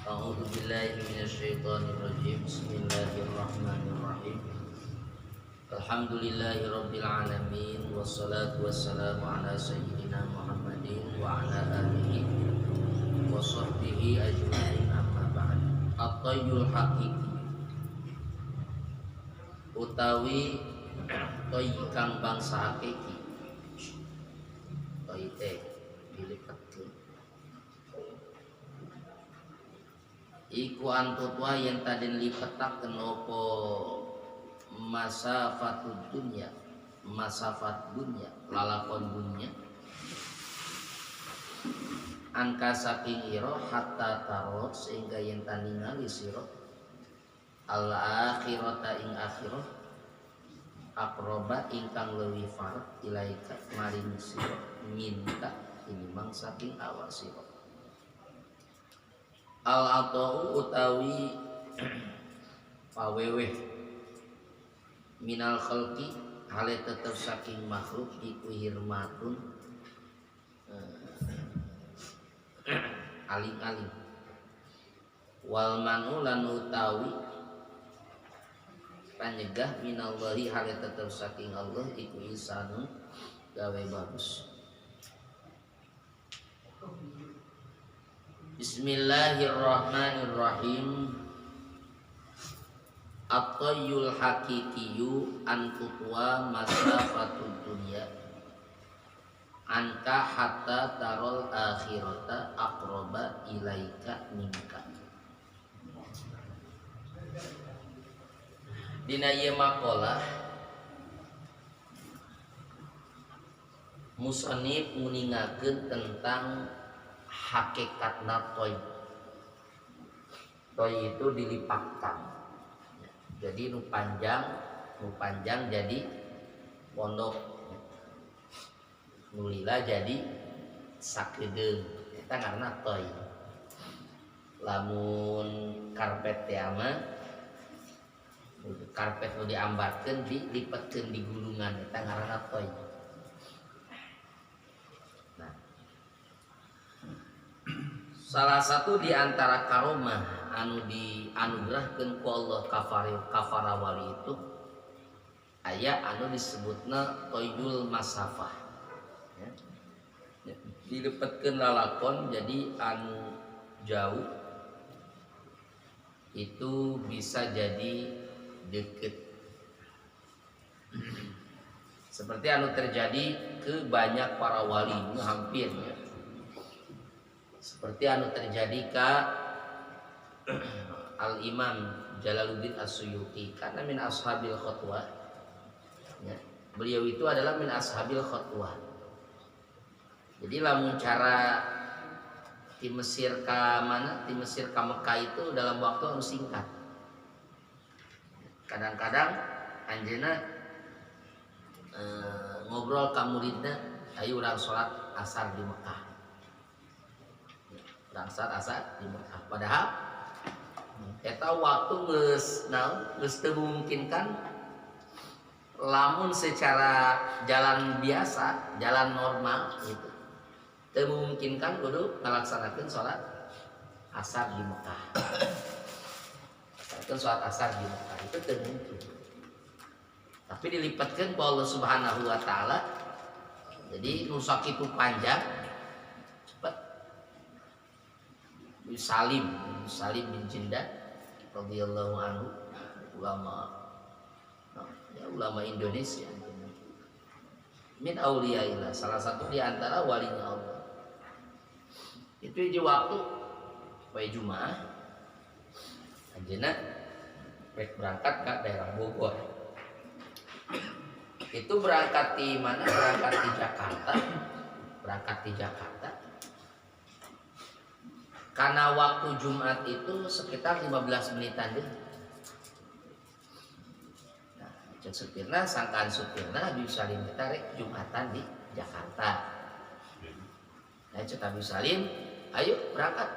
A'udzu billahi minasyaitonir rajim. Bismillahirrahmanirrahim. Alhamdulillahirabbil alamin wassalatu wassalamu ala sayyidina Muhammadin wa ala alihi wa sahbihi ajma'in amma ba'd. At-tayyul haqiqi utawi toy kang bangsa hakiki. Toy teh dilipatkeun iku antutwa yang tadi lipetak kenopo masafat dunya lalakon dunya angka saking iro hatta tarot sehingga yang taningali siro al akhirata ing akhirah akroba ingkang leuwih farad ilaika maring siro minta ini mang saking awak siro al-atau utawi paweweh minal khalqi hale tetep saking makhluk iku hirmatun aling-aling wal manu lan utawi panyegah minallahi hale tetep saking Allah iku ihsanun gawe bagus. Bismillahirrahmanirrahim. At-tayyul haqiqiyu an tutwa masafatud dunya anka hatta tarol akhirata aqraba ilaika minka. Dina ieu maqalah musannif nguningakeun tentang hakikatna toy itu dilipatkan jadi nu panjang jadi pondok nu lila jadi sakedeung eta ngaranna toy lamun karpet teh mah karpet nu diambarkeun dilipetkeun di gulungan eta ngaranna toy. Salah satu di antara karomah anu dianugerahkeun ku Allah kafara wali itu aya anu disebutna toyul masafah ya. Dilepetkeun lalakon jadi anu jauh itu bisa jadi deket seperti anu terjadi ke banyak para wali hampir ya. Seperti anu terjadi ka Al-Imam Jalaluddin As-Suyuti karena min ashabil khutwah ya. Beliau itu adalah min ashabil khutwah. Jadi lamun cara di Mesir ka mana? Di Mesir ka Mekah itu dalam waktu anu singkat. Kadang-kadang anjeunna ngobrol ka muridna ayo urang salat asar di Mekah. Asar di Mekah. Padahal eta waktu geus teu memungkinkan lamun secara jalan biasa, jalan normal gitu. Teu memungkinkan kudu ngalaksanakeun salat asar di Mekah. Itu salat asar di Mekah itu teu mungkin. Tapi dilipatkeun ku Allah Subhanahu wa taala. Jadi nu sakitu panjang Salim bin Jindan radhiyallahu anhu ulama Indonesia min auliyaillah salah satu di antara walinya Allah itu di waktu poe Jumaah anjeunna rek berangkat ke daerah Bogor itu berangkat di mana berangkat di Jakarta karena waktu Jumat itu sekitar 15 menitan deh. Nah, cek supirna, sangkaan supirna Habib Salim kita rek Jumatan di Jakarta. Nah, cek Habib Salim, ayo berangkat.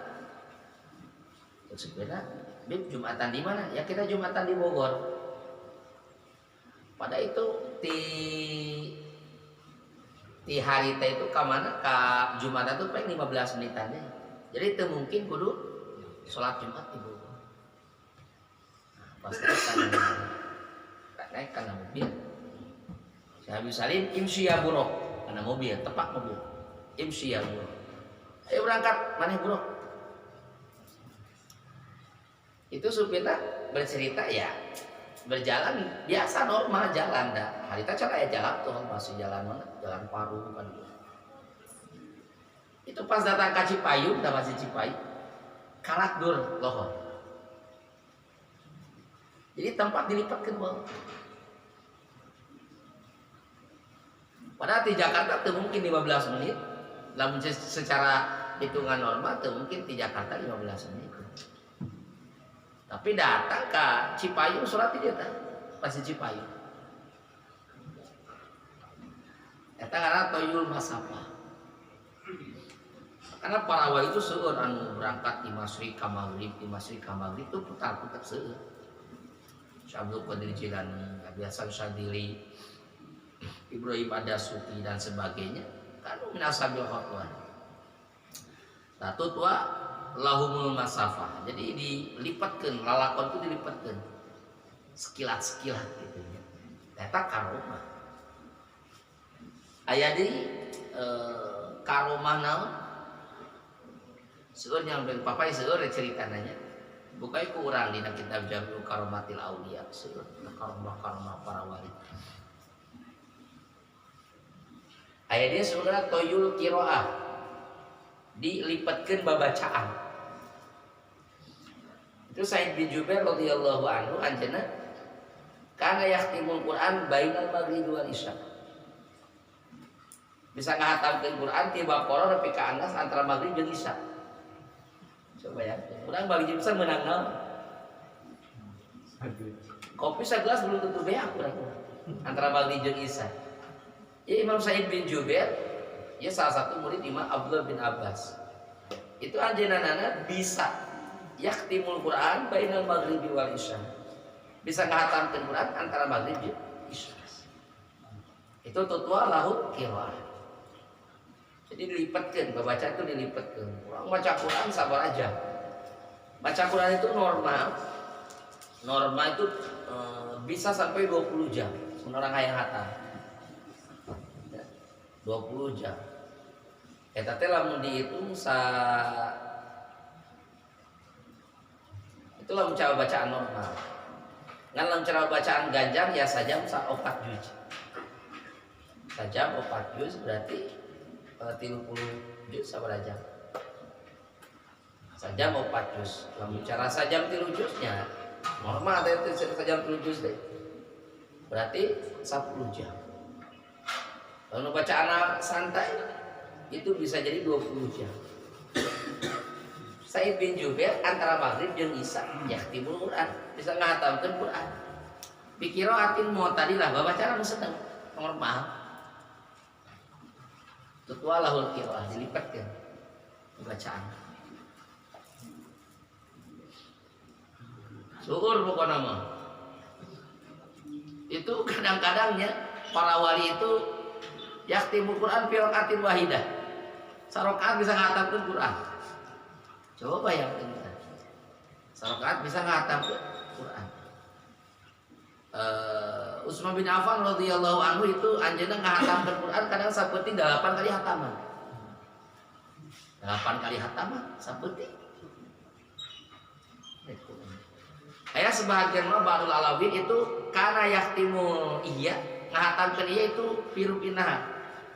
Cek supirna, Habib Jumatan di mana? Ya kita Jumatan di Bogor. Pada itu di hari teh itu ke mana? Ke Jumatan itu paling 15 menitan deh. Jadi itu mungkin kudu sholat Jumat di Bogor. Nah, pas naik karena mobil. Si Habib Salim imsi ya buruk karena mobil, tepak mobil. Imsi ya buruk. Ayo berangkat, mana buruk? Itu supirnya bercerita ya berjalan biasa normal jalan dah. Hari itu cara ya jalan tuh masih jalan mana? Jalan Paru kan. Itu pas datang ke Cipayung, dah masih Cipayung, kalat dur lohor. Jadi tempat dilipat ke bawah. Padahal di Jakarta itu mungkin 15 menit. Dalam secara hitungan normal itu mungkin di Jakarta 15 menit. Tapi datang ke Cipayung sholat dia tak masih Cipayung. Eta karena toyul masapa. Karena para wali itu seueur anu berangkat di Masri ka Maghrib, di Masri ka Maghrib itu putar-putar seueur. Syabdul Qadir Jilani, Abi Hasan Syadili, Ibrahim Adasuti dan sebagainya. Kan minasabil khatwah. Nah, tutwa lahumul masafah. Jadi dilipatkeun, lalakon itu dilipatkeun. Sekilat-sekilat gitu nya. Eta karomah. Aya deui karomah naon? Seueur yang ben papai seueur cerita nanya. Bukai ku urang dina kitab Jami'u Karomatil Auliya, seueur karomah-karomah para wali. Aya dia sebenarnya toyul qiraah. Dilipatkeun babacaan. Itu Said bin Jubair radhiyallahu anhu anjeunna kana yahtimul Quran bainal maghrib wal isya. Bisa ngahatamkeun Quran ti Baqarah nepi ka Anas antara maghrib jeung isya. Coba ya, urang bagi jurusan menang naon? Kopi segelas belum tentu beak urang. Antara maghrib jeung isya. Ya Imam Said bin Jubair, ya salah satu murid Imam Abdullah bin Abbas. Itu anjeunana bisa yaktimul Quran bainal maghribi wal isya. Bisa ngahatamkeun Quran antara maghrib jeung isya. Itu tutwa lahu qiraah. Jadi dilipatkeun, baca itu dilipatkeun. Orang baca Quran sabar aja. Baca Quran itu normal. Normal itu bisa sampai 20 jam. Orang hayang hatam. 20 jam. Eta teh lamun dihitung itu lamun cara bacaan normal. Ngan lamun cara bacaan ganjang ya sajam 4 juz. Sajam 4 juz berarti 30 juz sabar aja. Sajam 4 juz. Lamun cara sajam 3 juznya normal teh sajam 3 juz deh. Berarti 10 jam. Lalu bacaan santai itu bisa jadi 20 jam. Said bin Jubair antara maghrib jeung isya yaktibul Quran, bisa ngahatamkeun Quran. Bikiraatin mu'tadilah, bacaan anu sedeng normal. Tutwa lahul qiraah dilipatkeun bacaan. Syukur pokokna mah. Itu kadang-kadangnya para wali itu yaktimul Quran fi raqatin wahidah. Sarakaat bisa ngahatamkeun Quran. Coba bayangkeun. Sarakaat bisa ngahatamkeun Quran. Utsman bin Affan radhiyallahu anhu itu anjeunna ngahatamkeun Quran kadang saeutik 8 kali hataman. 8 kali hataman saeutik. Aya sebahagian mah Ba'dul Alawin itu kana yaktimul iya ngahatamkeun iya itu pirupinaha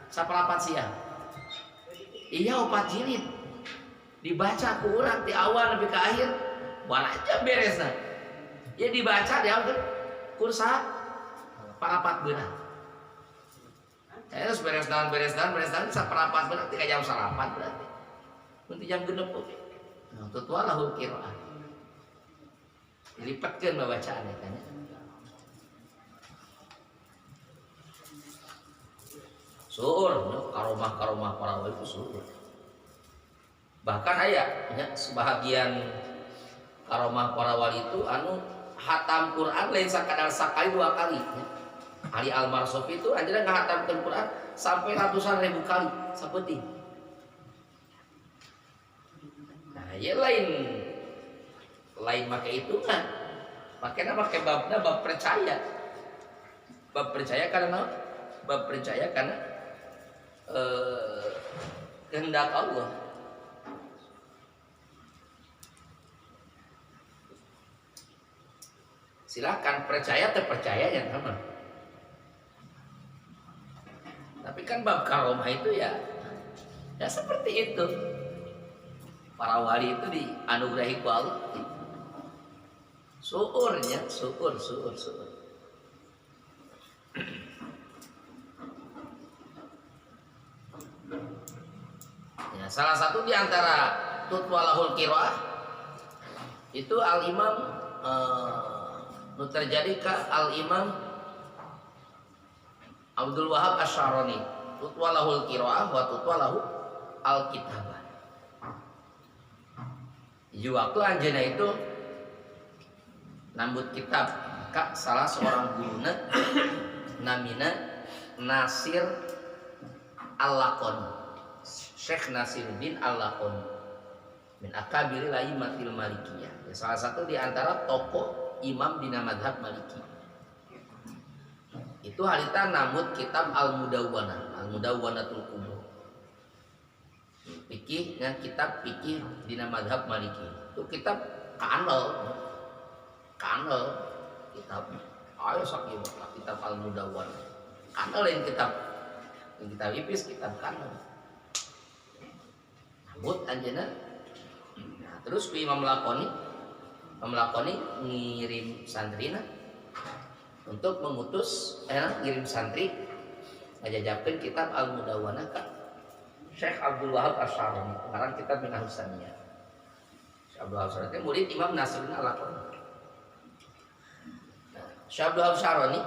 sapalapan siang. Iya 4 jilid. Dibaca ku urang ti awal nepi ka akhir, baraja beresna. Ya dibaca diangkeun kursa parapat beunang. Terus beres daun saparapat beunang ti ka jam 8 berarti. Mun ti jam 6 oge. Nah, tutwa lahul qiraah. Dilipatkeun babacaan eta nya. Suur, karomah-karomah para wali itu suur. Bahkan aya sebahagian karomah para wali itu anu hatam Quran lain sakadar sakali 2 kali ya. Ali Al-Marsofi itu anjeunna ngahatamkeun Quran sampai ratusan ribu kali saeutik. Nah, ieu lain lain make hitungan. Makanya pakai babna bab percaya. Bab percaya karena bab percaya karena kehendak Allah. Silakan percaya terpercaya ya teman. Tapi kan bab karomah itu ya seperti itu. Para wali itu dianugerahi ku Allah. Syukurnya, syukur. Ya, salah satu di antara tutwalahul qiraah itu al-imam terjadi ke al-imam Abdul Wahab Asy-Syarani, tutwalahul qiraah wa tutwalahu al-kitabah. Di waktu anjeunna itu nambut kitab ka salah seorang guruna namina Nasir Al-Laqani, Syekh Nasiruddin Al-Laqani min akabiri laimatil malikiyah. Ya, salah satu di antara tokoh imam dina mazhab Maliki. Itu harita nambut kitab Al-Mudawwanatul Kubra. Fikih dengan kitab fikih dina mazhab Maliki. Itu kitab kanal kitab ayo sakieu kitab Al-Mudawwan. Kanal lain kitab ipis kitab kanal. Nambut anjeunna. Nah, terus ku Imam Laqani ngirim santrina untuk mengutus ngirim santri ngajajabkeun kitab Al-Mudawwanah ka Syekh Abdul Wahab Asy-Syarani, ngaran kitab Minhajus Saniyah. Syekh Abdul Wahab Asy-Syarani murid Imam Nasiruddin Al-Laqani. Nah, Syekh Abdul Wahab Asy-Syarani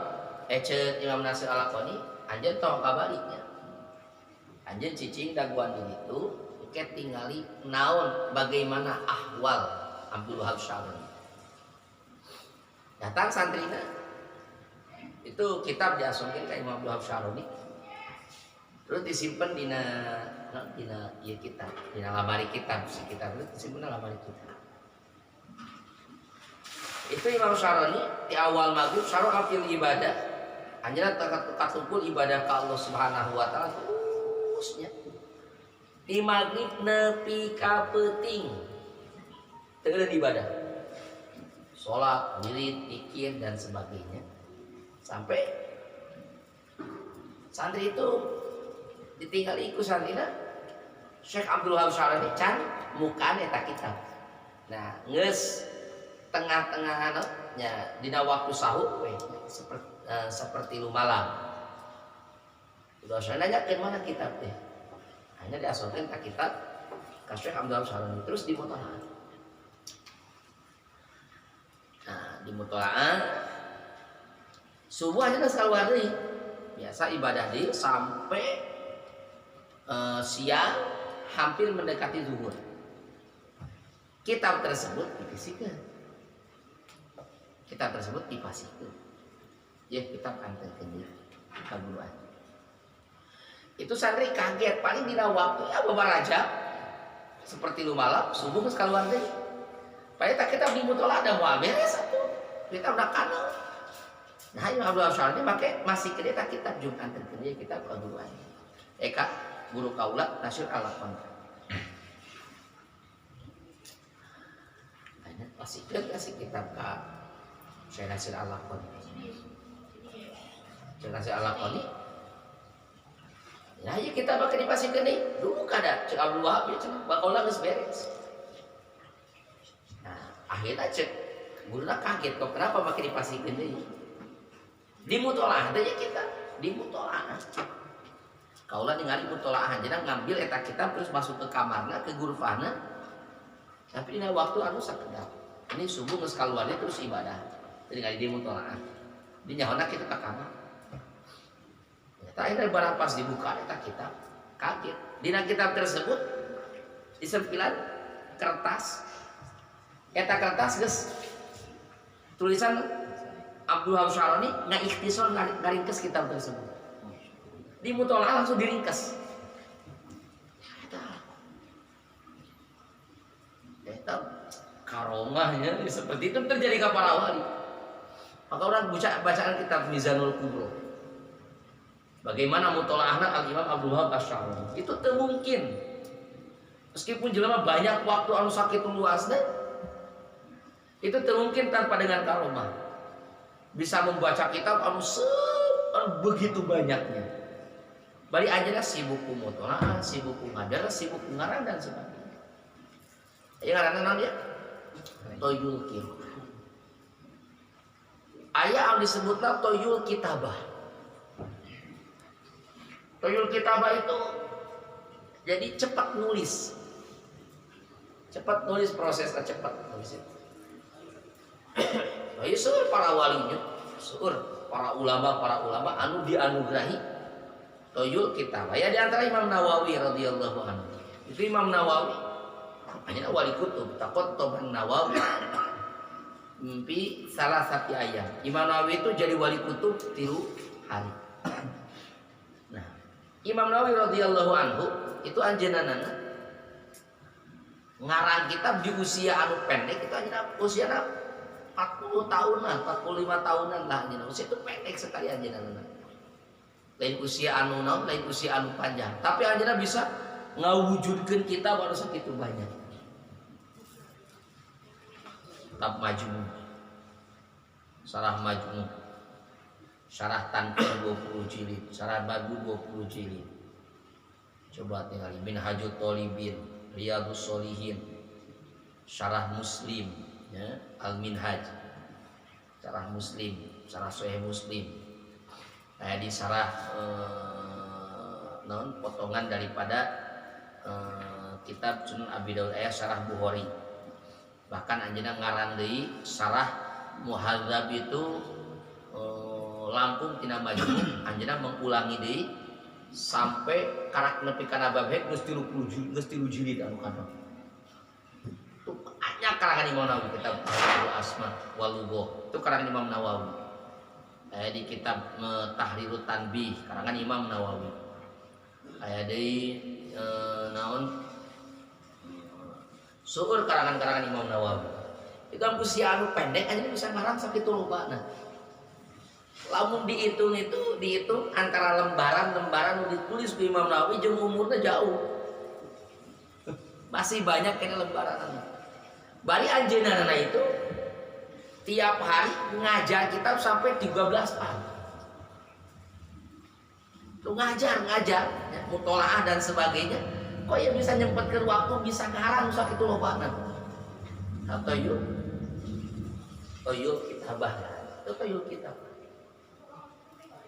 ceut Imam Nasir Al-Laqani anjeun tong kabaliknya. Anjeun cicing daguan di ditu ket tingali naon bagaimana ahwal Abdul Wahab Asy-Syarani. Datang santrina itu kitab diasungkeun ka Imam Abdul Wahab Asy-Syarani. Terus disimpan dina ieu kitab, dina lamari kitab, si kitab itu disimpan dina lamari kitab. Itu Imam Syarani di awal maghrib syarah fil ibadah. Anjeunna katumpul ibadah ka Allah Subhanahu wa taala terusnya. Di maghrib nepi ka peuting. Teu ibadah. Salat, wirid, zikir dan sebagainya. Sampai santri itu ditinggal ikut santrina Syekh Abdul Wahab Asy-Syarani can mukaan eta kitab. Nah, geus tengah-tengah nya dina waktu sahur we seperti lu malam. Udah saya nanyakeun mana kitab teh. Hanya diasongkeun ka kitab ka Syekh Abdul Wahab Asy-Syarani terus dimutolaah. Nah, dimutolaah subuh aja keluar deui. Biasa ibadah deui sampai siang hampir mendekati zuhur. Kitab tersebut dipasikeun. Ya kitab anterkeun deui kaburuan. Itu santri kaget paling dina waktu ya babaraja seperti lu malam subuh geus kaluar deui. Padahal tak kitab di mutola ada moal beres satu. Kita udah kanal. Nah, Imam Abdul Wahab Asy-Syarani make masih ke eta kitab Jumat anterkeun deui kitab kaburuan. Eka guru kaula Nasir Al-Laqani. Banyak masih kitab ka Syekh Nasir Al-Laqani. Syekh Nasir Al-Laqani. Nah, ieu kitab bakal dipasikeun deui. Dulu kada Syekh Abdul Wahab ya cenah bakola geus beres. Nah, akhirnya cek guruna kaget kok kenapa make dipasikeun deui. Dimutolaah teh kita, dimutolaah. Kaulah ningali mutolaah aja ngambil eta kitab terus masuk ke kamarna ke gurfana. Tapi dina waktu anu sakedap. Ini subuh geus kaluarnya terus ibadah. Jadi ngali di mutolaah. Di nyaona kita ke kamar. Eta akhirnya barang pas dibuka eta kitab kaget. Dina kitab tersebut disempilan kertas. Eta kertas geus tulisan Abdul Wahab Asy-Syarani ngaikhtisar ngaringkes kitab tersebut. Di mutolaah langsung diringkes. Eta karomahnya seperti itu terjadi ke para wali. Maka orang bacaan kitab Mizanul Kubro, bagaimana mutolaahna Al-Imam Abdul Wahab Asy-Sya'rani, itu mungkin meskipun jelema banyak waktu anu sakitu luasna, itu mungkin tanpa dengan karomah bisa membaca kitab anu begitu banyaknya. Bari anjeunna sibuk ku mutolaah, sibuk ku ngajar, sibuk ku ngarang dan sebagainya. Aya ngaranna naon dia? Toyul Qiraah. Aya anu disebutna Toyul Kitabah. Toyul Kitabah itu jadi cepat nulis. Cepat nulis, prosesnya cepat nulis itu. Nah, seueur para walinya, seueur para ulama anu dianugerahi Toyul Kitabah. Ya di antara Imam Nawawi radhiyallahu anhu. Itu Imam Nawawi hanya wali kutub takut Toban Nawawi mimpi salah satu ayat. Imam Nawawi itu jadi wali kutub 3 hari. Nah, Imam Nawawi radhiyallahu anhu itu anjeunana ngarang kitab di usia anu pendek, itu anjeunna usia 40 tahunan, 45 tahunan lah anjeunna. Usia itu pendek sekali anjeunna. Lain usia anu naon, lain usia anu panjang. Tapi anjeunna bisa ngawujudkeun kitab anu sakitu banyak. Kitab Majmu', Syarah Majmu', Syarah Tanqih 20 jilid, Syarah Badru 20 jilid. Coba tinggali Minhajut Thalibin, Riyadhus Shalihin, Syarah Muslim, ya, Al-Minhaj, Syarah Muslim, Syarah Sahih Muslim. Nah, di syarah potongan daripada kitab Sunan Abi Daud aya Syarah Bukhari. Bahkan anjeunna ngarang deui Syarah Muhadzab itu langkung tina Majmu', anjeunna mengulangi deui sampai karak nepi kana bab geus 30 jilid anu kana. Itu banyak karangan Imam Nawawi, kitab Al-Asma wal Lugha. Itu karangan Imam Nawawi. Di kitab Tahrirut Tanbih karangan Imam Nawawi. Aya deui naon seueur karangan-karangan Imam Nawawi. Itu usia anu pendek aja bisa ngarang sakitu lobana. Lamun dihitung antara lembaran nu ditulis ku Imam Nawawi jeung umurna jauh. Masih banyak kena lembaran. Bari anjeunna itu tiap hari ngajar kitab sampai 13 tahun. Lu ngajar, mutolaah dan sebagainya. Kok ya bisa nyempetkeun waktu bisa ngarang sakitu lobana. Toyul Kitabah. Itu Toyul Kitabah.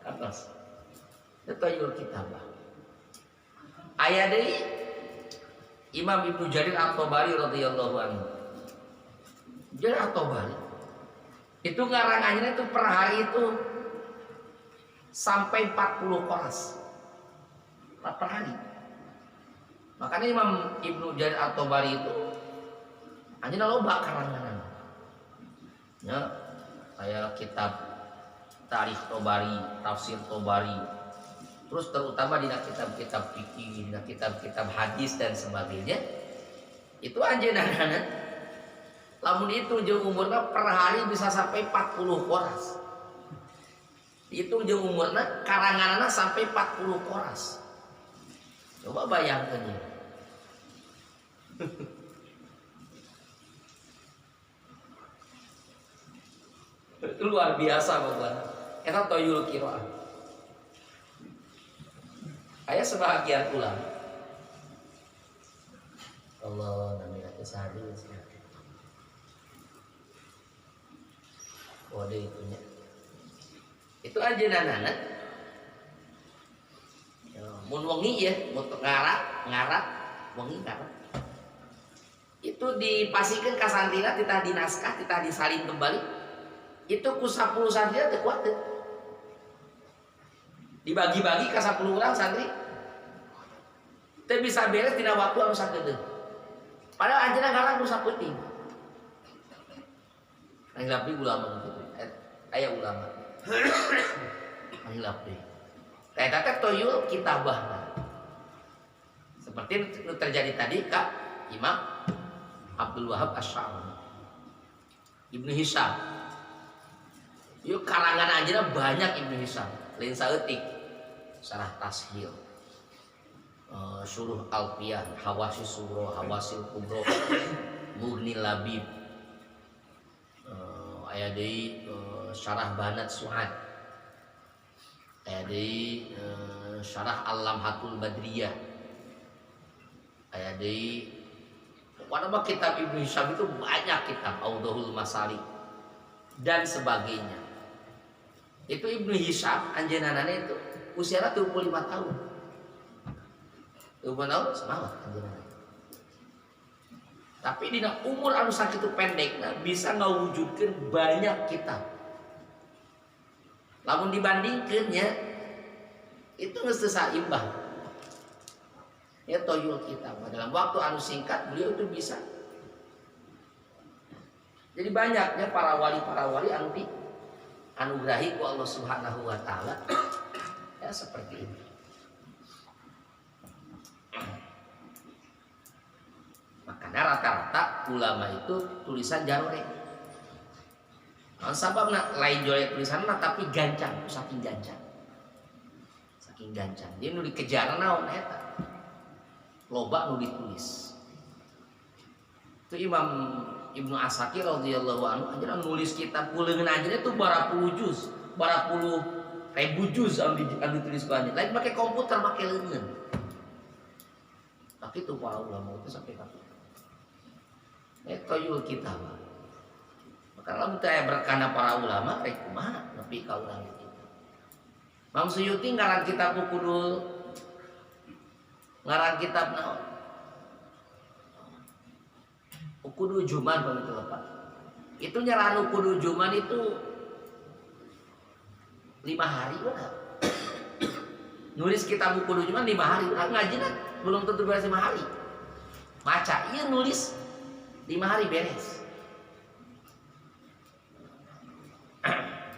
Atas. Itu Toyul Kitabah. Aya deui Imam Ibnu Jarir At-Tabari radhiyallahu anhu. Jarir At-Tabari itu ngarangannya itu per hari itu sampai 40 qoras per hari. Makanya Imam Ibnu Jarir At-Tabari itu anjeunna loba karanganan. Ya, kayak kitab Tarikh Tabari, Tafsir Tabari. Terus terutama di kitab-kitab fikih, di kitab-kitab hadis dan sebagainya. Itu anjeunna lamun itu jeung umurna per hari bisa sampai 40 qoras. Itu jeung umurna karanganana sampai 40 qoras. Coba bayangkeun ya. Itu luar biasa Bapak. Eta Toyul Qiraah. Aya sebahagian ulama Allah namanya kesahari. Kode itunya. Itu anjeunna mun wengi ya, mun ngarat wengi ngarat. Itu dipasikeun ka santrina titah dinaskah, titah disalin kembali. Itu ku 10 santri teu kuat teu. Dibagi-bagi ka 10 urang santri. Teu bisa beres tina waktu anu sakedeung. Padahal anjeunna ngarang nu sapenting. Anggap ulama gitu. Aya ulama. Anggap deui. Eta teh Toyul Kitabah. Seperti yang terjadi tadi Kak Imam Abdul Wahab Asy-Sya'rani. Ibnu Hisham. Yuk karangan anjeunna banyak Ibnu Hisham. Lain saeutik Sarah Tashil, Syuruh Alfiyah, Hawasi Suro, Hawasil Kubro, Mughni Labib, aya deui Syarah Banat Su'ad, aya deui Syarah Al-Lamhatul Badriyah, aya deui pokoknya kitab Ibnu Hisham itu banyak, kitab Audhul Masalik dan sebagainya. Itu Ibnu Hisham anjeunana itu usiana 25 tahun. 25 tahun semangat anjeunana. Tapi dina umur anu sakitu pendekna bisa ngawujudkeun banyak kitab. Lamun dibandingkeun nya itu geus teu saimbang. Ya toyul kitab dalam waktu anu singkat beliau itu bisa. Jadi banyaknya para wali anu dianugerahi ku Allah Subhanahu wa taala. Ya seperti ini. Makanya rata-rata ulama itu tulisan jarore. Nah, sababna lain jore tulisanna tapi gancang, saking gancang. Saking gancang. Dia nu dikejar naon eta? Loba nu ditulis. Itu Imam Ibnu Asakir radhiyallahu anhu anjeunna nulis kitab kuleungeun anjeunna itu bara puluh juz, bara puluh ribu juz anu ditulis ku anjeun. Lain make komputer make leungeun. Tapi itu para ulama itu sampai kapan? Toyul kitab. Maka lamun teh berkana para ulama rek kumaha nepi ka urang kitu. Mang Suyuti ngaran kitab kudu ngaran kitab naon? Ukudu Juman pamitu Bapak. Itu nyarahan Ukudu Juman itu 5 hari udah. Nulis kitab Ukudu Juman 5 hari udah ngajina belum tentu beres 5 hari. Maca ieu nulis 5 hari beres.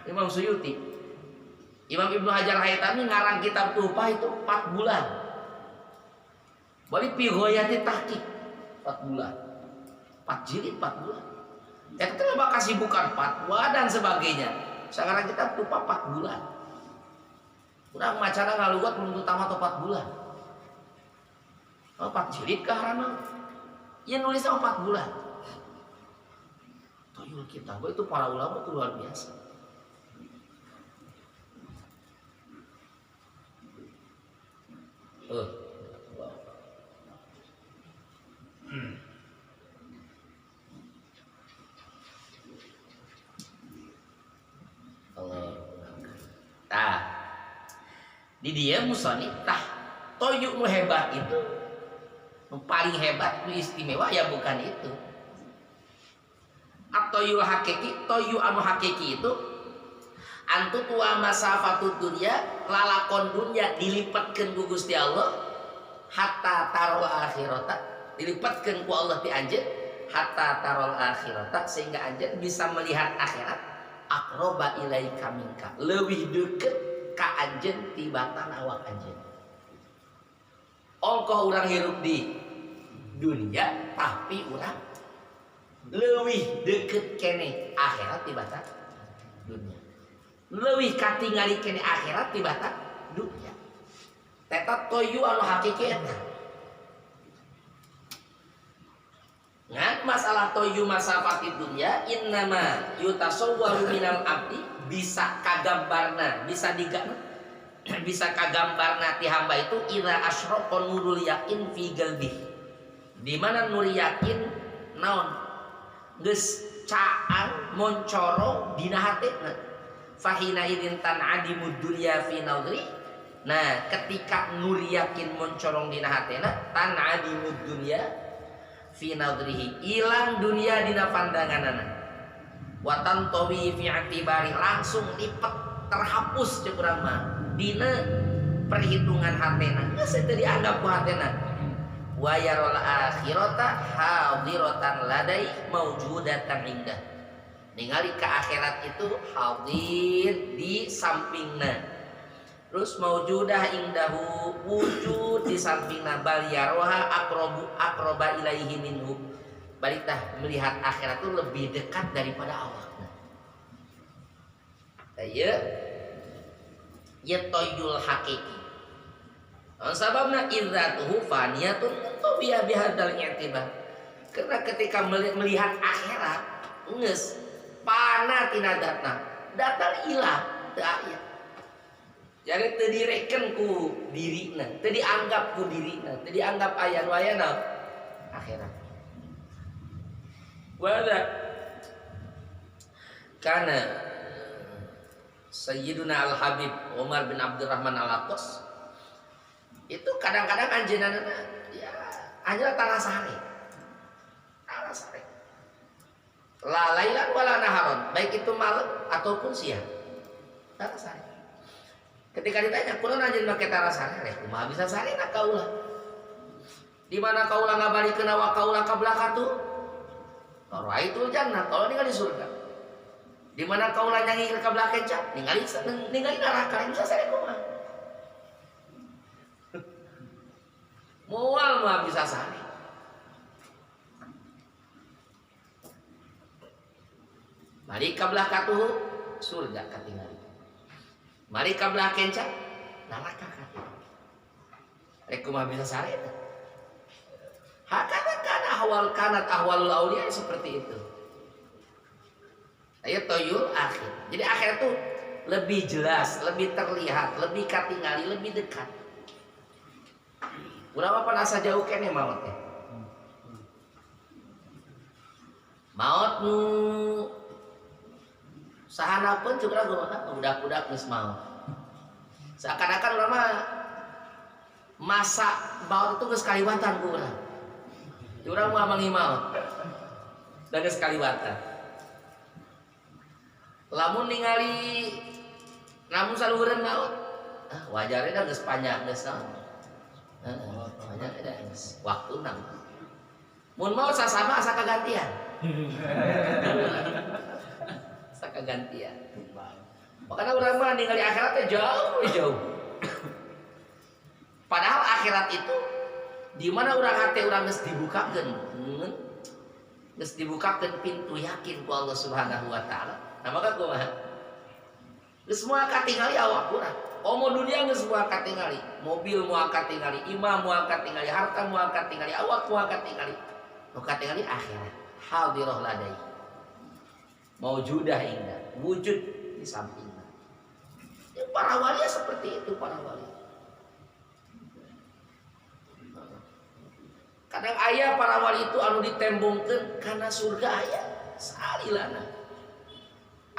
Imam Suyuti, Imam Ibnu Hajar Haytami ngarang kitab Tuhfah itu 4 bulan. Bali fi ghayati tahqiq 4 bulan. 4 jilid 4 bulan. Ya kita bakal kasibukan fatwa dan sebagainya. Sekarang kita Tuhfah 4 bulan. Urang macana ngalugat belum tamat 4 bulan. 4 jilid kah harana? Ya nulisnya 4 bulan. Toyul kitab itu para ulama itu luar biasa. Di dia musonif toyuk nu hebat itu paling hebat nu istimewa ya bukan itu. Atoyul hakiki, toyu anu hakiki itu antu tua masafatut dunya lalakon dunya dilipatkeun ku Gusti Allah hatta tarol akhirata dilipatkeun ku Allah ti anjeun hatta tarol akhirata sehingga anjeun bisa melihat akhirat aqraba ilaika minka leuwih deukeut ka anjeun tibatan awak anjeun. Ongkoh urang hirup di dunia tapi urang leuwih deukeut keneh akhirat tibatan dunia. Leuwih katingali keneh akhirat tibatan dunia. Eta toyu anu hakiki eta. Ngan masalah toyu masafati dunia innama yutasawwaru minal abdi bisa kagambarna bisa kagambarna ti hamba itu ira asyraqa nurul yakin fi qalbi. Di mana nur yakin naon geus caang moncoro dina hatena. Fahina idin tan'adimud dunya fi nadri. Nah, ketika nur yakin moncorong dina hatena tan'adimud dunya fi nadrihi ilang dunia dina pandanganana. Watan tawi fi atibari langsung lipet terhapus cek urang mah dina perhitungan hatena geus teu dianggap ku hatena. Wa yarul akhirata hadiratan ladai maujudatan indah. Ningali ke akhirat itu hadir di sampingna. Terus maujudah indahu wujud di sampingna bal yaroha aqroba ilaihi minhu. balik tah melihat akhirat itu lebih dekat daripada awakna. Ya toyul hakiki. Sababna idzatuhu faniyatun tobiya bihadzal i'tibar. Karena ketika melihat akhirat geus pana tina datang ilang teu aya. Jadi teu direken ku dirina, teu dianggap ku dirina, teu dianggap aya nu aya naon akhirat. Wala kana Sayyiduna Al-Habib Umar bin Abdurrahman Al-Attas itu kadang-kadang anjeunna ya anjeunna tarasare. La lailan wala naharon, baik itu malam ataupun siang. Tarasare. Ketika ditanya, "Kunaon anjeun make tarasare?" Rek kumaha bisa sarena kaula. Di mana kaula ngabalikeun awak kaula ka belakang tuh? Raitul jannah, kaula ningali surga. Di mana kaula nyangingkeun ka belakang cap, ningali neraka, bisa sare kumaha? Moal mah bisa sare. Mari ka belakang tuh surga katingali. Mari ka belakang cap, neraka katingali. Rek kumaha bisa sare teh? Hakana kana ahwalul auliya seperti itu. Ayo toyul akhir. Jadi akhirat tuh lebih jelas, lebih terlihat, lebih katingali, lebih dekat. Urang apa asa jauh kene maut teh. Maut nu sahanapeun juga gimana budak-budak geus maut. Seakan-akan urang mah masa maut itu geus kaliwatan ku urang. Urang mah mangi maut. Da geus kaliwatan. Lamun ningali namun saluhureun maut wajarnya dah geus panjang geus naon panjang da geus waktuna mun maut sasama asa kagantian makanya urang mah ningali akhirat teh jauh padahal akhirat itu di mana urang hate urang geus dibukakeun pintu yakin ku Allah Subhanahu wa taala. Nah maka kumaha? Geus moal katingali awak urang. Omo dunia geus moal katingali, mobil moal katingali, imam moal katingali, harta moal katingali, awak moal katingali. Nu katingali akhirat. Hadirah ladai. Maujudah indah, wujud di sampingna. Ya, para wali seperti itu para wali. Kadang aya para wali itu anu ditembongkeun karena surga aya salilana.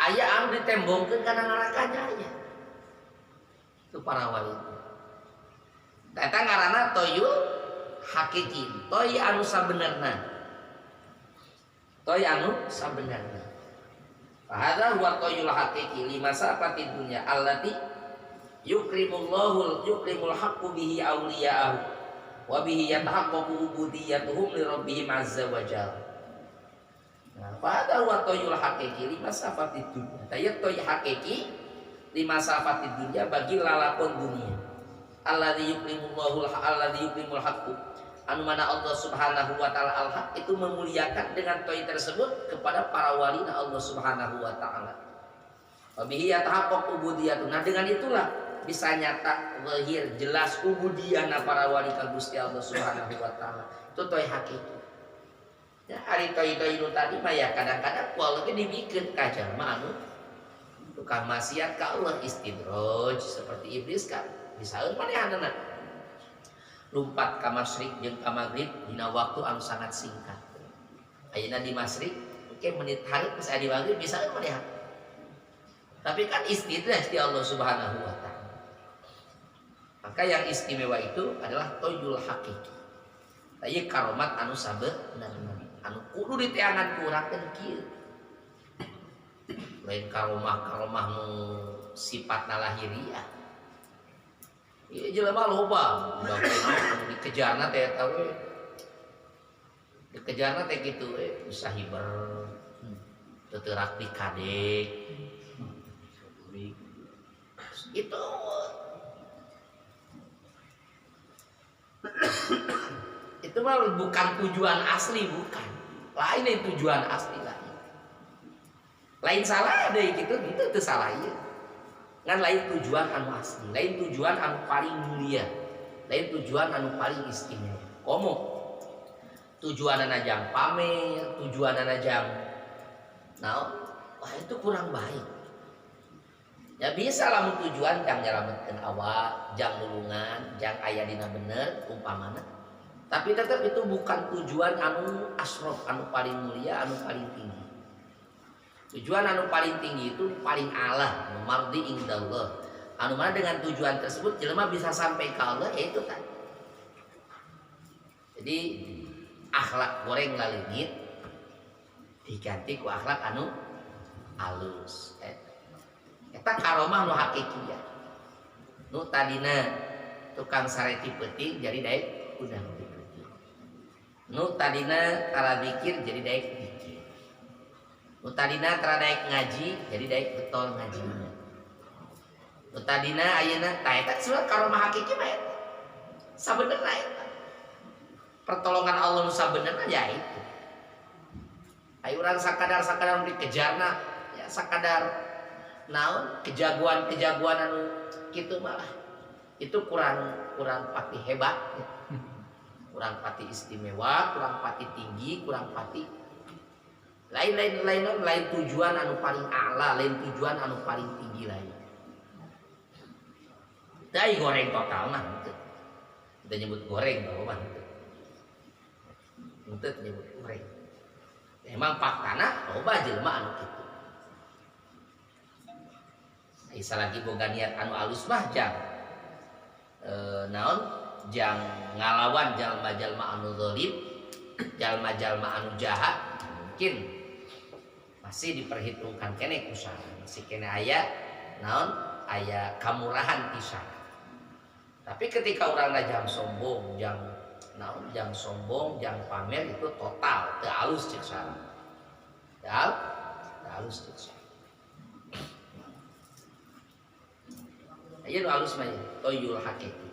Aya anu ditembongkeun karena nerakanya aya. Itu para wali. Eta ngaranna toyul hakiki, toy anu sabenerna. Toy anu sabenerna. Hadza huwa toyul hakiki lima safati dunya allati yukrimul haqqu bihi awliya'ahu wa bihi yatahaqqaqu ubudiyyatuhum li rabbihim azza wa jalla. Nah, pada watoyul hakiki lima safatid dunia. Tayat toy hakiki lima safatid dunia bagi lalakon dunia. Alladzi yukrimul haqqu. Anu mana Allah Subhanahu wa taala al-haq itu memuliakan dengan toy tersebut kepada para wali Allah Subhanahu wa taala. Wa bihi yatahaqqaqu ubudiyyatuhum. Nah, dengan itulah bisa nyata lahir jelas ubudiyahna para wali ka Gusti Allah Subhanahu wa taala. Itu toy hakiki. Ya, hari toy-toy itu tadi mah ya kadang-kadang kual ge dibikeun ka jalma anu tukang maksiat ka Allah istidraj seperti iblis kan. Bisaeun manehanna lumpat ka masyrik jeung ka maghrib dina waktu anu sangat singkat. Ayeuna di masyrik engke menit hari geus aya di maghrib bisaeun manehan. Tapi kan istidraj di Allah Subhanahu wa taala. Maka yang istimewa itu adalah toyul hakiki. Taya karomat anu sabenerna anu kudu diteangan kurangkeun kieu. Lain karomah nu sifatna lahiriah. Ieu jelema loba, budak anu dikejarna teh eta we. Dikejarna teh kitu bisa hiber. Teu teurak dikadek. Itu itu mah bukan tujuan asli, bukan. lain yang tujuan asli lain salah deh gitu itu salah ya kan lain tujuan anu asli lain tujuan anu paling mulia lain tujuan anu paling istimewa komo tujuan anu jang pamer tujuan anu jang wah itu kurang baik ya bisa lah tujuan jang nyelametkeun awak jang nulungan jang aya dina bener umpamana tapi tetap itu bukan tujuan anu asrof anu paling mulia anu paling tinggi tujuan anu paling tinggi itu paling Allah mardi indallah anu mana dengan tujuan tersebut jelema bisa sampai ke Allah yaitu tadi jadi akhlak goreng ngalengit diganti ku akhlak anu alus eta karomah nu hakiki ya nu tadina tukang sareti peuting jadi daek udang dipeuting nu tadina tara zikir jadi daek zikir nu tadina tara daek ngaji jadi daek betul ngajinya nu tadina ayeuna ta eta surat karomah hakiki mah eta sabenerna eta pertolongan Allah nu sabenerna ya itu ayo urang sakadar dikejarna ya sakadar naon kejagoan anu kitu malah itu kurang pati hebat ya. Kurang pati istimewa kurang pati tinggi kurang pati lain tujuan anu paling a'la lain tujuan anu paling tinggi lain dai goreng total mah henteu kita nyebut goreng mah henteu nyebut goreng memang faktana loba jelema anu kitu Isa lagi boga niat anu alus mah jang naon jang ngalawan jalma-jalma anu zalim jalma-jalma anu jahat mungkin masih diperhitungkan kene kusaha masih kene aya naon aya kamurahan pisan tapi ketika urang jang sombong jang naon jang sombong jang pamer itu total teu alus ceuk sareng teu alus ceuk sareng aya nu alus mah toyul hakiki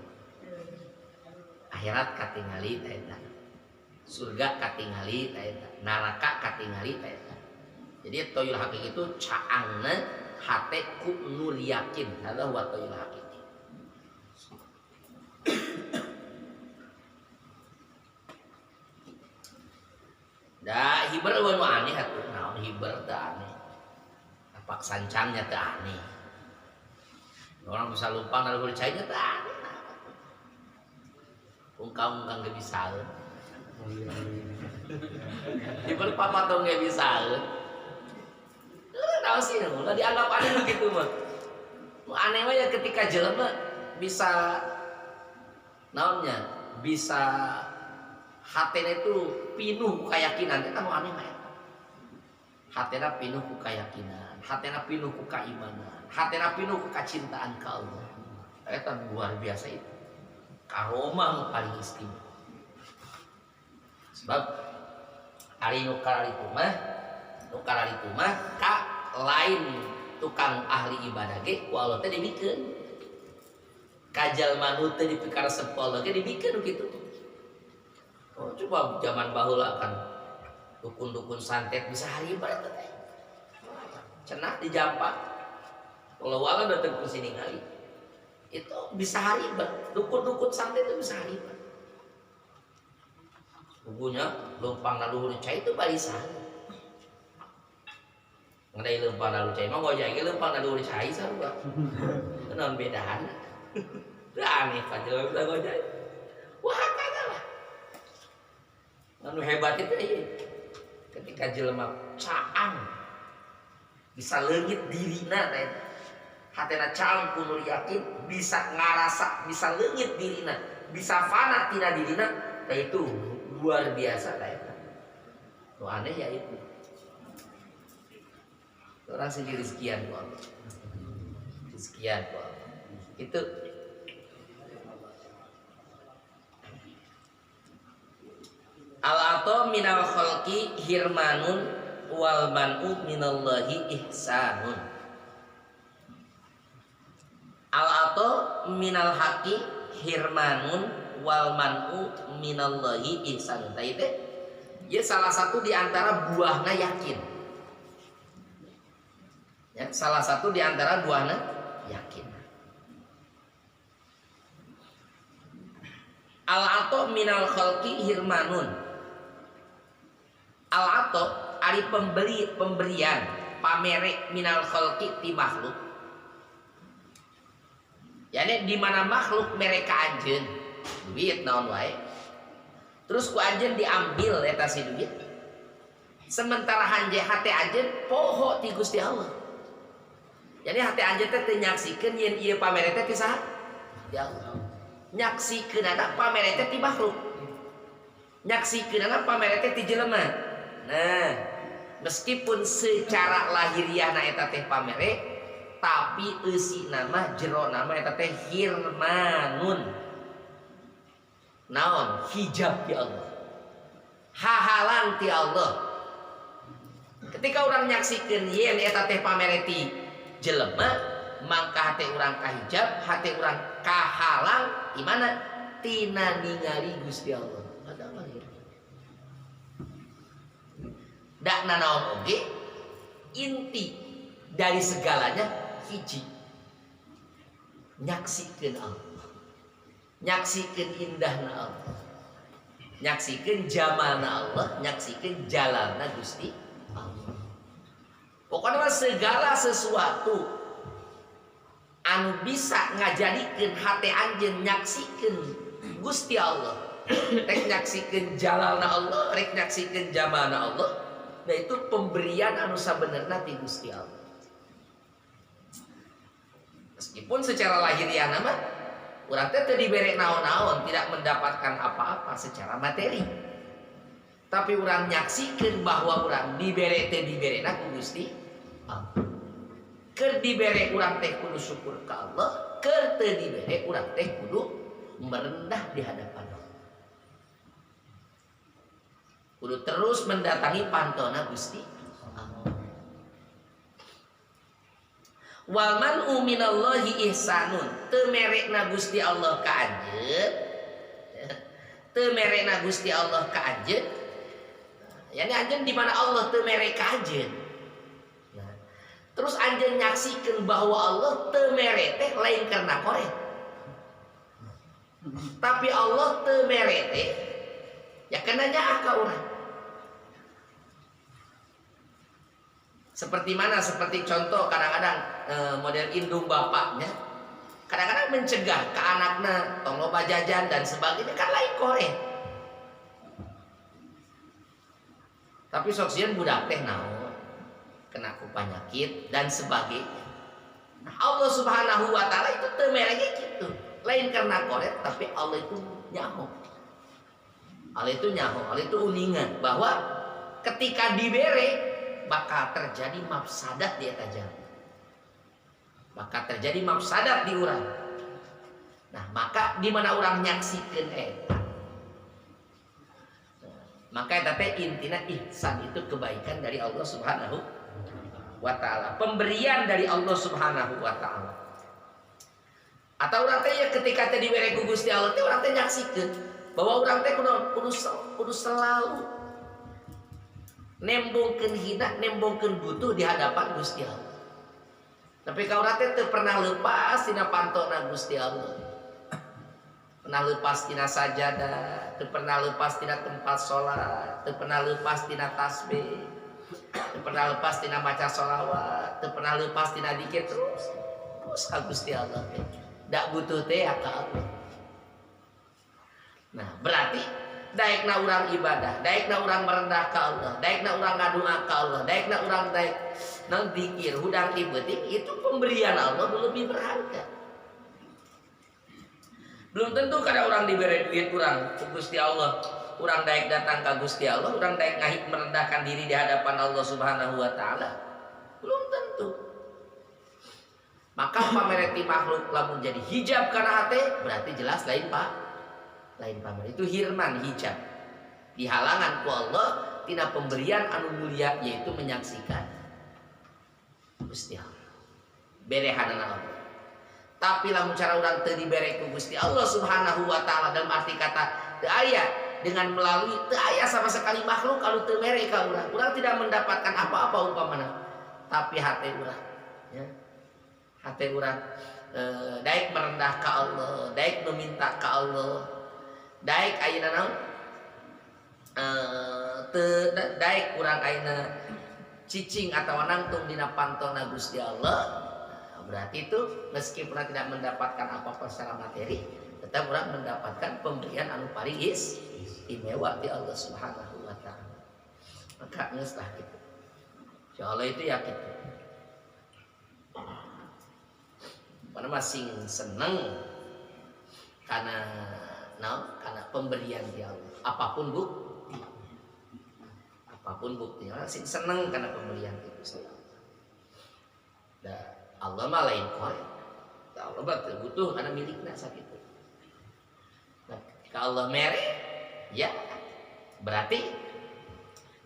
akhirat katingali ta eta surga katingali ta eta neraka katingali ta eta jadi toyul hakiki itu caangna hate ku nur yakin hada wa toyul hakiki da hiber nu aneh atuh naon hiber teu aneh apak sancangnya teu aneh orang bisa lupa kalau boleh cairnya tak ungkang gak bisa di berpapa tuh gak bisa tahu sih udah dianggap aneh begitu mah aneh aja ketika jelema bisa naonnya bisa hatena itu pinuh keyakinan itu kan aneh mah hatena pinuh ku keyakinan hatena pinuh ku keimanan hatena pinuh ku kecintaan ka Allah eta luar biasa itu karomah nu paling istimewa sebab ari nu kararitu mah ka lain tukang ahli ibadah ge ku Allah teh dibikeun ka jalma nu teu dipikaresep ku Allah ge dibikeun kitu oh coba zaman baheula kan dukun-dukun santet bisa haribar teh cenah dijampak kalau wala datang ke sini kali itu bisa haribat dukun-dukun santet itu bisa haribat bukunya lempang lalu cai itu barisan ngadai lempang lalu cai mah gojek ge lempang lalu cai sarua non bedaan aneh pajel bisa gojek wah kata lah anu hebat itu ya ketika jelema caang bisa leungit dirina teh hatena caang kuno yakin bisa ngarasa bisa leungit dirina bisa fana tina dirina tah itu luar biasa tah eta nu aneh ya itu orang sendiri sekian ku Allah sekian ku Allah itu al-ato minal khalqi hirmanun wal man'u minallahi ihsanun al-ato minal haqi hirmanun wal man'u minallahi ihsanun tah teh Ya salah satu di antara buahna yakin. Ya, salah satu di antara buahna yakin. Al-ato minal khalqi hirmanun. Al-ato ari pemberian pamere minal khalqi ti makhluk. Yani di mana makhluk mereka anjeun duit naon wae. Terus ku anjeun diambil eta si duit. Sementara hanje hate anjeun poho ti Gusti Allah. Jadi hate anjeun teh teu nyaksikeun yen ieu pamere teh ti saha? Ti Allah. Nyaksikeunana pamere teh ti makhluk. Nyaksikeunana pamere teh ti jelema. Nah, meskipun secara lahiriahna eta teh pamere, tapi eusi nama jero nama eta teh hirmanun. Naon? Hijab ti Allah. Hahalan ti Allah. Ketika orang nyaksikeun yen eta teh pamere ti jelema, mangka hate urang kahijab, hate urang kahalang di mana? Tina ningali Gusti Allah. Ada apa ya? Dak nanaon oge inti dari segalanya hiji. Nyaksikeun Allah. Nyaksikeun indahna Allah. Nyaksikeun jamalna Allah, nyaksikeun jalanna Gusti Allah. Pokoknya segala sesuatu anu bisa ngajadikeun hate anjeun nyaksikeun Gusti Allah, rek nyaksikeun jalalna Allah, rek nyaksikeun jamalna Allah, nah itu pemberian anu sabenerna ti Gusti Allah. Meskipun secara lahiriah nama urang teh teu dibere naon-naon, tidak mendapatkan apa-apa secara materi, tapi urang nyaksikeun bahwa urang dibere teh diberena ku Gusti Allah. Keur dibere urang teh kudu syukur ka Allah, keur teu dibere urang teh kudu merendah di hadapan Allah. Kudu terus mendatangi pantona Gusti Allah. Wal man'u minallahi ihsanun. Teu merekna Gusti Allah ka anjeun. Teu merekna Gusti Allah ka anjeun. Yani anjeun di mana Allah teu mere ka anjeun. Terus anjeun nyaksikeun bahwa Allah teu mere teh lain karena korek. Tapi Allah teu mere teh ya kena nyaah ka urang. Seperti mana? Seperti contoh kadang-kadang model indung bapaknya kadang-kadang mencegah ke anaknya tong loba jajan dan sebagainya kan lain korek. Tapi sok sieun budak teh naon? Kena ku penyakit dan sebagainya. Nah, Allah Subhanahu wa taala itu teu merege kitu. Lain karena korek, tapi Allah itu nyaho. Allah itu nyaho, Allah itu uningan bahwa ketika dibere bakal terjadi mafsadat di eta jalan. Bakal terjadi mafsadat di urang. Nah, maka di mana urang nyaksikeun eta. Maka eta teh intina ihsan itu kebaikan dari Allah Subhanahu wa ta'ala, pemberian dari Allah Subhanahu wa ta'ala. Atau urang teh ya ketika teh dibere ku Gusti Allah teh urang teh nyaksikeun bahwa urang teh kudu selalu nembongkeun hina, nembongkeun butuh di hadapan Gusti Allah. Tapi ka urang teh teu pernah leupas tina pantona Gusti Allah. Pernah leupas tina sajadah, teu pernah leupas tina tempat salat, teu pernah leupas tina tasbih, teu pernah lepas tina baca sholawat, teu pernah lepas tina dzikir terus ka Gusti Allah. Dak butuh teh ka Allah. Nah, berarti daekna urang ibadah, daekna urang merendah ka Allah, daekna urang ngadua ka Allah, daekna urang daek naon dzikir, hudang ibadah, itu pemberian Allah lebih berharga. Belum tentu kada urang diberi duit urang ku Gusti Allah. Urang daek datang ke Gusti Allah, urang daek ngahit merendahkan diri di hadapan Allah Subhanahu wa taala. Belum tentu. Maka pamereti makhluk lamun jadi hijab kana hate, berarti jelas lain Pak. Lain pamer itu hirman hijab. Dihalangan ku Allah tina pemberian anu mulia yaitu menyaksikan Gusti Allah. Berehanana Allah. Tapi lamun cara urang teu dibere ku Gusti Allah Subhanahu wa taala dalam arti kata teu aya dengan melalui teu aya sama sekali makhluk kalau teu mere ka urang. Urang tidak mendapatkan apa-apa umpamana. Tapi hati urang ya. Hati urang daek merendah ka Allah, daek meminta ka Allah. Daek ayeuna naon? Daek urang ayeuna cicing atau nangtung dina pantona Gusti Allah. Berarti itu meskipun tidak mendapatkan apa-apa secara materi, tetap orang mendapatkan pemberian anu paling istimewa di Allah Subhanahu wa taala. Maka geus lah gitu. Insyaallah itu ya gitu. Mana masing seneng karena karena pemberian di Allah. Apapun buktinya masing seneng karena pemberian itu. Allah mah lain koy. Allah betul butuh karena miliknya sakitu. Nah, ketika Allah mere, ya berarti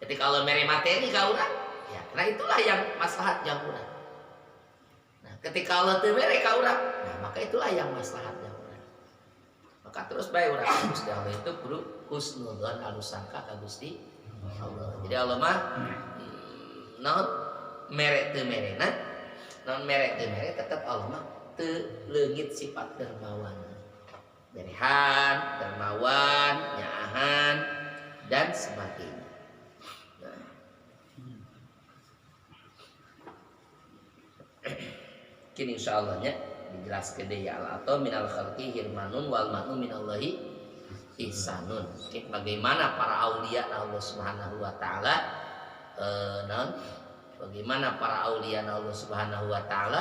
ketika Allah mere materi ka urang, ya karena itulah yang maslahat yang urang. Nah, ketika Allah teu mere ka urang, nah maka itulah yang maslahat yang urang. Maka terus bae urang Gusti Allah itu kudu husnudzon alus sangka ka Gusti Allah. Jadi Allah mah naon mere teu merena non merek teu merek tetap Allah mah teu leungit sifat dermawan. Berehan, dermawan, nyaahan dan sebagainya. Nah. Kini insyaallah nya dijelaskeun deui atau minal khalqi hirmanun wal manu minallahi ihsanun. Bagaimana para aulia Allah Subhanahu wa taala bagaimana para aulia Allah Subhanahu wa taala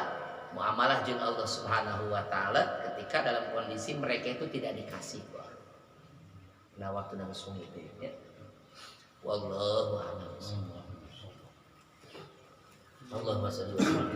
muamalah jeung Allah Subhanahu wa taala ketika dalam kondisi mereka itu tidak dikasih. Nah waktu langsung itu ya. Wallahu a'lam. Allahumma shalli wa sallim.